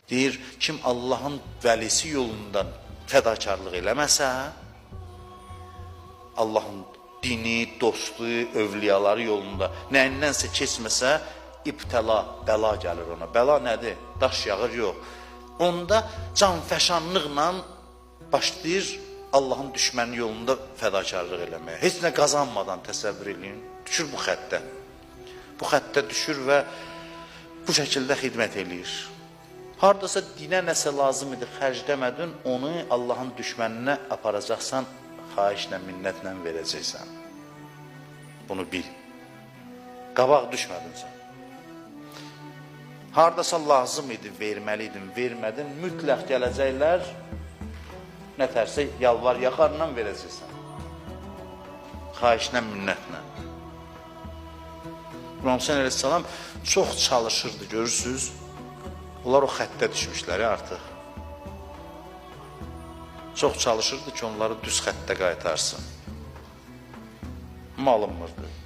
Deyir, kim Allahın vəlisi yolundan fədakarlıq eləməsə, Allahın dini, dostu, övliyaları yolunda nəyindən keçməsə, ibtəla, bəla gəlir ona. Bəla nədir? Daş yağır, yox. Onda canfəşanlıqla başlayır Allahın düşməni yolunda fədakarlıq eləməyə. Heç nə qazanmadan təsəvvür edin, düşür bu xəttə. Bu xəttə düşür və bu şəkildə xidmət eləyir. Haradasa dinə nəsə lazım idi, xərcləmədin, onu Allahın düşməninə aparacaqsan, xahişlə, minnətlə verəcəksən. Bunu bil. Qabaq düşmədin sən. Haradasa lazım idi, verməliydin, vermədin, mütləq gələcəklər, nətərsə yalvar yaxarla verəcəksən. Xahişlə, minnətlə. Muhammed Aleyhisselam çox çalışırdı, görürsünüz. Onlar o xəttə düşmüşlər artıq. Çox çalışırdı ki, onları düz xəttə qaytarsın. Amma alınmırdı.